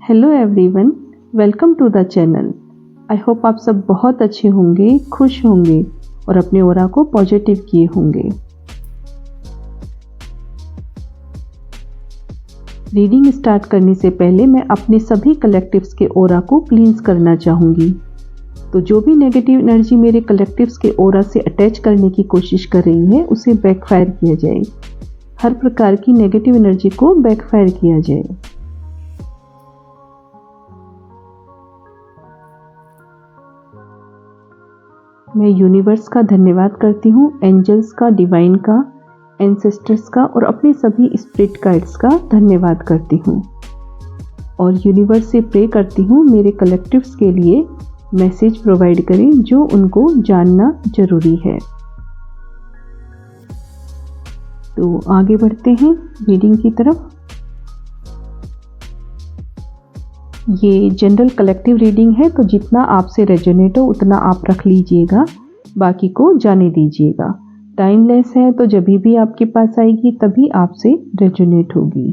Hello everyone, welcome to the channel. I hope आप सब बहुत अच्छे होंगे, खुश होंगे और अपने ऑरा को पॉजिटिव किए होंगे। रीडिंग स्टार्ट करने से पहले मैं अपने सभी कलेक्टिव्स के ऑरा को क्लींस करना चाहूँगी। तो जो भी नेगेटिव एनर्जी मेरे कलेक्टिव्स के ऑरा से अटैच करने की कोशिश कर रही है उसे बैकफायर किया जाए। हर प्रकार की नेगेटिव एनर्जी को बैकफायर किया जाए। मैं यूनिवर्स का धन्यवाद करती हूँ, एंजल्स का, डिवाइन का, एंसेस्टर्स का और अपने सभी स्पिरिट गाइड्स का धन्यवाद करती हूँ। और यूनिवर्स से प्रे करती हूँ मेरे कलेक्टिव्स के लिए मैसेज प्रोवाइड करें जो उनको जानना जरूरी है। तो आगे बढ़ते हैं रीडिंग की तरफ। ये जनरल कलेक्टिव रीडिंग है, तो जितना आपसे रेजोनेट हो उतना आप रख लीजिएगा, बाकी को जाने दीजिएगा। टाइमलेस है, तो जब भी आपके पास आएगी तभी आपसे रेजोनेट होगी।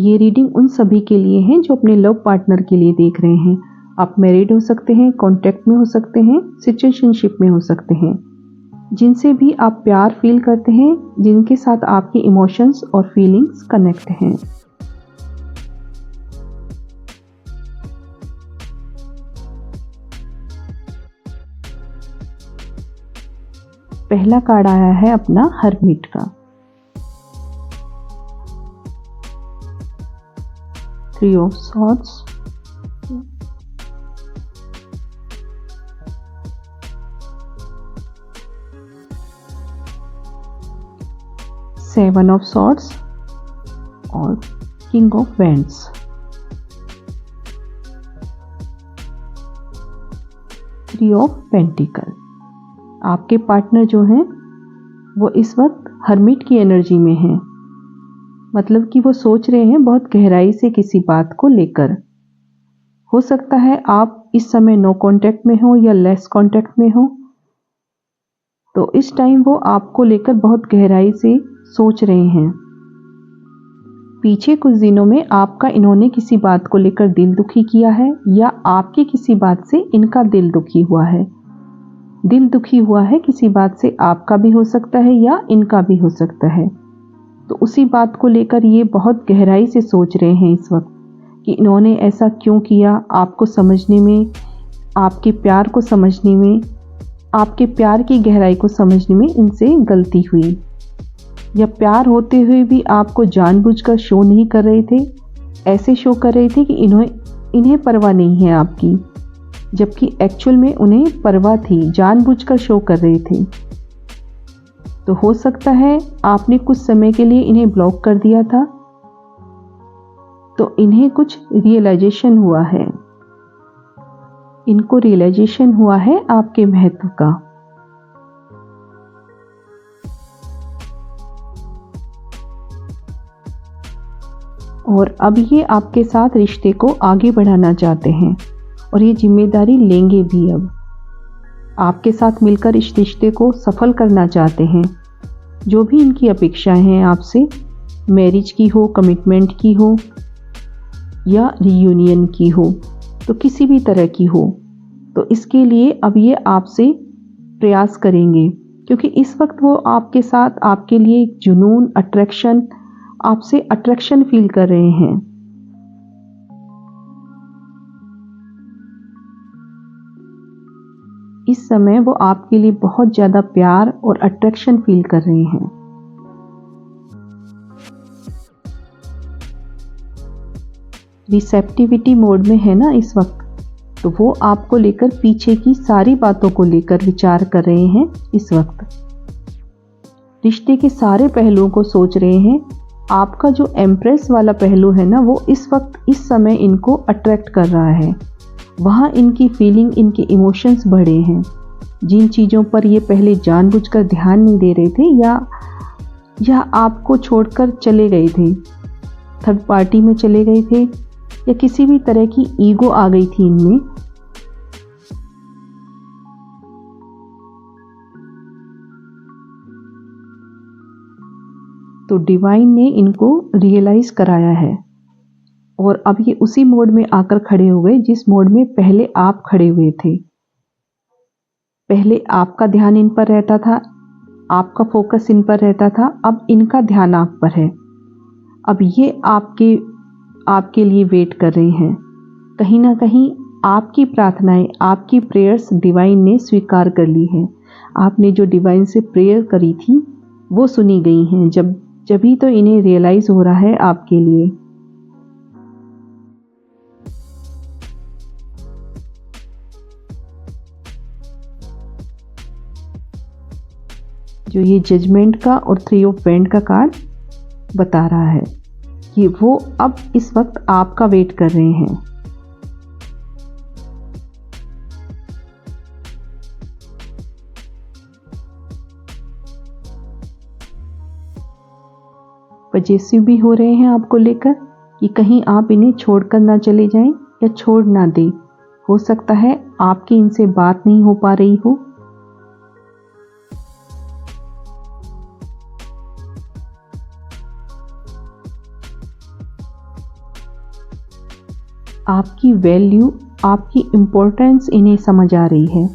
ये रीडिंग उन सभी के लिए है जो अपने लव पार्टनर के लिए देख रहे हैं। आप मैरिड हो सकते हैं, कॉन्टैक्ट में हो सकते हैं, सिचुएशनशिप में हो सकते हैं। जिनसे भी आप प्यार फील करते हैं, जिनके साथ आपके इमोशंस और फीलिंग्स कनेक्ट हैं। पहला कार्ड आया है अपना हर्मिट का। 3 of swords, seven of swords और king of wands. Three of pentacle. आपके पार्टनर जो हैं वो इस वक्त हर्मिट की एनर्जी में हैं। मतलब कि वो सोच रहे हैं बहुत गहराई से किसी बात को लेकर। हो सकता है आप इस समय नो कांटेक्ट में हो या लेस कांटेक्ट में हो, तो इस टाइम वो आपको लेकर बहुत गहराई से सोच रहे हैं। पीछे कुछ दिनों में आपका इन्होंने किसी बात को लेकर दिल दुखी किया है या आपकी किसी बात से इनका दिल दुखी हुआ है। दिल दुखी हुआ है किसी बात से, आपका भी हो सकता है या इनका भी हो सकता है। तो उसी बात को लेकर ये बहुत गहराई से सोच रहे हैं इस वक्त कि इन्होंने ऐसा क्यों किया। आपको समझने में, आपके प्यार को समझने में, आपके प्यार की गहराई को समझने में इनसे गलती हुई, या प्यार होते हुए भी आपको जानबूझकर शो नहीं कर रहे थे। ऐसे शो कर रहे थे कि इन्हें परवाह नहीं है आपकी, जबकि एक्चुअल में उन्हें परवाह थी, जानबूझकर शो कर रहे थे। तो हो सकता है आपने कुछ समय के लिए इन्हें ब्लॉक कर दिया था, तो इन्हें कुछ रियलाइजेशन हुआ है। इनको रियलाइजेशन हुआ है आपके महत्व का। और अब ये आपके साथ रिश्ते को आगे बढ़ाना चाहते हैं और ये जिम्मेदारी लेंगे भी। अब आपके साथ मिलकर इस रिश्ते को सफल करना चाहते हैं। जो भी इनकी अपेक्षाएं हैं आपसे, मैरिज की हो, कमिटमेंट की हो या रियूनियन की हो, तो किसी भी तरह की हो, तो इसके लिए अब ये आपसे प्रयास करेंगे, क्योंकि इस वक्त वो आपके साथ आपके लिए एक जुनून, अट्रैक्शन, आपसे अट्रैक्शन फील कर रहे हैं। इस समय वो आपके लिए बहुत ज्यादा प्यार और अट्रैक्शन फील कर रहे हैं। रिसेप्टिविटी मोड में है ना इस वक्त, तो वो आपको लेकर पीछे की सारी बातों को लेकर विचार कर रहे हैं। इस वक्त रिश्ते के सारे पहलुओं को सोच रहे हैं। आपका जो एम्प्रेस वाला पहलू है ना, वो इस वक्त, इस समय इनको अट्रैक्ट कर रहा है। वहाँ इनकी फीलिंग, इनके इमोशंस बढ़े हैं। जिन चीज़ों पर ये पहले जानबूझकर ध्यान नहीं दे रहे थे या आपको छोड़कर चले गए थे, थर्ड पार्टी में चले गए थे, या किसी भी तरह की ईगो आ गई थी इनमें, तो डिवाइन ने इनको रियलाइज कराया है और अब ये उसी मोड में आकर खड़े हो गए जिस मोड में पहले आप खड़े हुए थे। पहले आपका ध्यान इन पर रहता था, आपका फोकस इन पर रहता था, अब इनका ध्यान आप पर है। अब ये आपके लिए वेट कर रहे हैं। कहीं ना कहीं आपकी प्रार्थनाएं, आपकी प्रेयर्स डिवाइन ने स्वीकार कर ली है। आपने जो डिवाइन से प्रेयर करी थी वो सुनी गई हैं। जभी तो इन्हें रियलाइज हो रहा है आपके लिए। जो ये जजमेंट का और 3 ऑफ वैंड का कार्ड बता रहा है कि वो अब इस वक्त आपका वेट कर रहे हैं। पजेसिव भी हो रहे हैं आपको लेकर कि कहीं आप इन्हें छोड़कर ना चले जाएं या छोड़ ना दें। हो सकता है आपकी इनसे बात नहीं हो पा रही हो। आपकी वैल्यू, आपकी इम्पोर्टेंस इन्हें समझ आ रही है।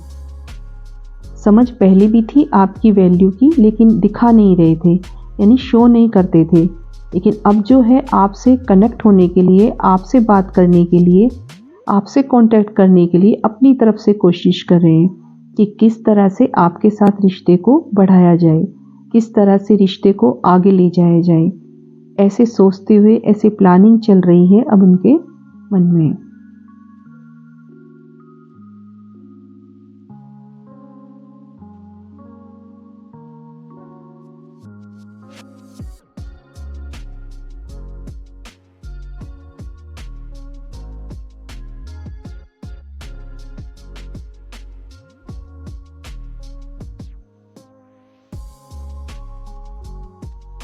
समझ पहले भी थी आपकी वैल्यू की, लेकिन दिखा नहीं रहे थे, यानी शो नहीं करते थे। लेकिन अब जो है आपसे कनेक्ट होने के लिए, आपसे बात करने के लिए, आपसे कांटेक्ट करने के लिए अपनी तरफ से कोशिश कर रहे हैं कि किस तरह से आपके साथ रिश्ते को बढ़ाया जाए, किस तरह से रिश्ते को आगे ले जाया जाए। ऐसे सोचते हुए, ऐसे प्लानिंग चल रही है अब उनके मन में।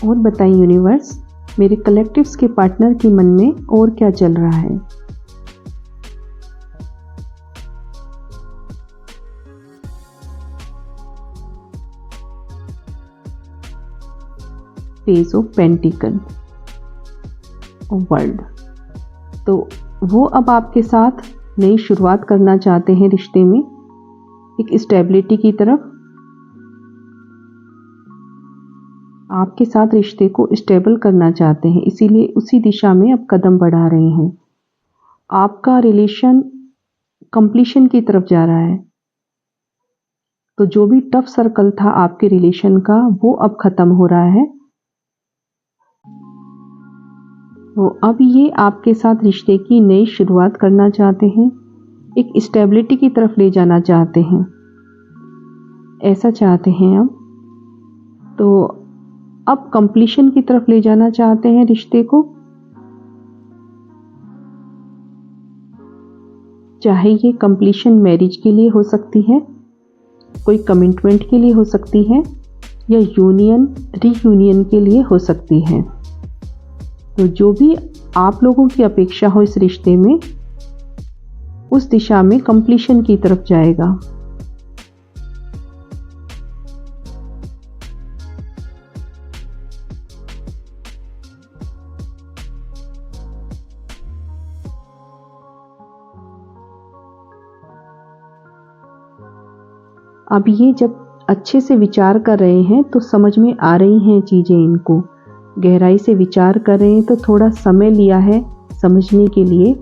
और बताइए यूनिवर्स, मेरे कलेक्टिव्स के पार्टनर के मन में और क्या चल रहा है। Page of pentacle, world. तो वो अब आपके साथ नई शुरुआत करना चाहते हैं रिश्ते में, एक स्टेबिलिटी की तरफ। आपके साथ रिश्ते को स्टेबल करना चाहते हैं, इसीलिए उसी दिशा में अब कदम बढ़ा रहे हैं। आपका रिलेशन कंप्लीशन की तरफ जा रहा है। तो जो भी टफ सर्कल था आपके रिलेशन का, वो अब खत्म हो रहा है। तो अब ये आपके साथ रिश्ते की नई शुरुआत करना चाहते हैं, एक स्टेबिलिटी की तरफ ले जाना चाहते हैं, ऐसा चाहते हैं अब। तो अब कंप्लीशन की तरफ ले जाना चाहते हैं रिश्ते को। चाहे ये कंप्लीशन मैरिज के लिए हो सकती है, कोई कमिटमेंट के लिए हो सकती है, या यूनियन रीयूनियन के लिए हो सकती है। तो जो भी आप लोगों की अपेक्षा हो इस रिश्ते में, उस दिशा में कंप्लीशन की तरफ जाएगा। अब ये जब अच्छे से विचार कर रहे हैं तो समझ में आ रही हैं चीज़ें इनको। गहराई से विचार कर रहे हैं तो थोड़ा समय लिया है समझने के लिए।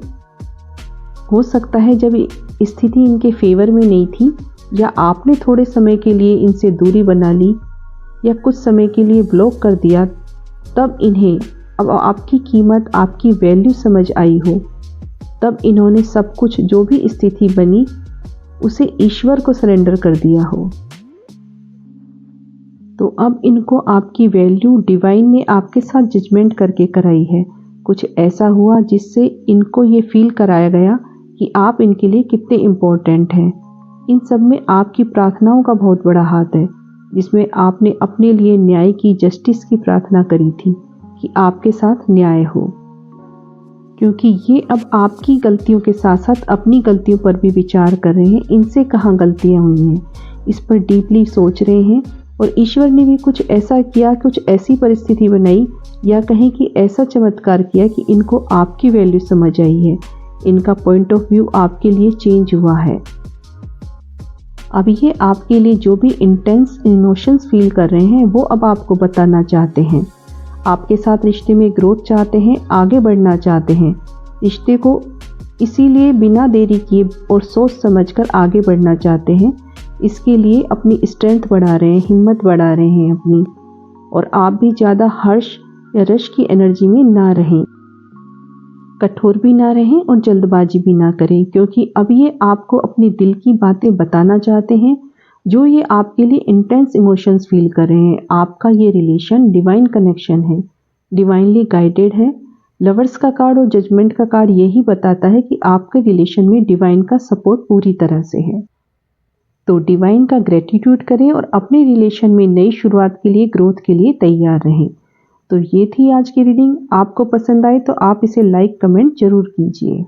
हो सकता है जब स्थिति इनके फेवर में नहीं थी, या आपने थोड़े समय के लिए इनसे दूरी बना ली, या कुछ समय के लिए ब्लॉक कर दिया, तब इन्हें अब आपकी कीमत, आपकी वैल्यू समझ आई हो। तब इन्होंने सब कुछ, जो भी स्थिति बनी, उसे ईश्वर को सरेंडर कर दिया हो। तो अब इनको आपकी वैल्यू डिवाइन ने आपके साथ जजमेंट करके कराई है। कुछ ऐसा हुआ जिससे इनको ये फील कराया गया कि आप इनके लिए कितने इम्पोर्टेंट हैं। इन सब में आपकी प्रार्थनाओं का बहुत बड़ा हाथ है, जिसमें आपने अपने लिए न्याय की, जस्टिस की प्रार्थना करी थी कि आपके साथ न्याय हो। क्योंकि ये अब आपकी गलतियों के साथ साथ अपनी गलतियों पर भी विचार कर रहे हैं। इनसे कहाँ गलतियाँ हुई हैं, इस पर डीपली सोच रहे हैं और ईश्वर ने भी कुछ ऐसा किया, कुछ ऐसी परिस्थिति बनाई या कहें कि ऐसा चमत्कार किया कि इनको आपकी वैल्यू समझ आई है, इनका पॉइंट ऑफ व्यू आपके लिए चेंज हुआ है। अब ये आपके लिए जो भी इंटेंस इमोशंस फील कर रहे हैं वो अब आपको बताना चाहते हैं। आपके साथ रिश्ते में ग्रोथ चाहते हैं, आगे बढ़ना चाहते हैं, रिश्ते को इसीलिए बिना देरी किए और सोच समझकर आगे बढ़ना चाहते हैं। इसके लिए अपनी स्ट्रेंथ बढ़ा रहे हैं, हिम्मत बढ़ा रहे हैं अपनी। और आप भी ज़्यादा हर्ष या रश की एनर्जी में ना रहें, कठोर भी ना रहें और जल्दबाजी भी ना करें, क्योंकि अब ये आपको अपनी दिल की बातें बताना चाहते हैं, जो ये आपके लिए इंटेंस इमोशंस फील कर रहे हैं। आपका ये रिलेशन डिवाइन कनेक्शन है, डिवाइनली गाइडेड है। लवर्स का कार्ड और जजमेंट का कार्ड यही बताता है कि आपके रिलेशन में डिवाइन का सपोर्ट पूरी तरह से है। तो डिवाइन का ग्रेटिट्यूड करें और अपने रिलेशन में नई शुरुआत के लिए, ग्रोथ के लिए तैयार रहें। तो ये थी आज की रीडिंग। आपको पसंद आए तो आप इसे लाइक कमेंट जरूर कीजिए।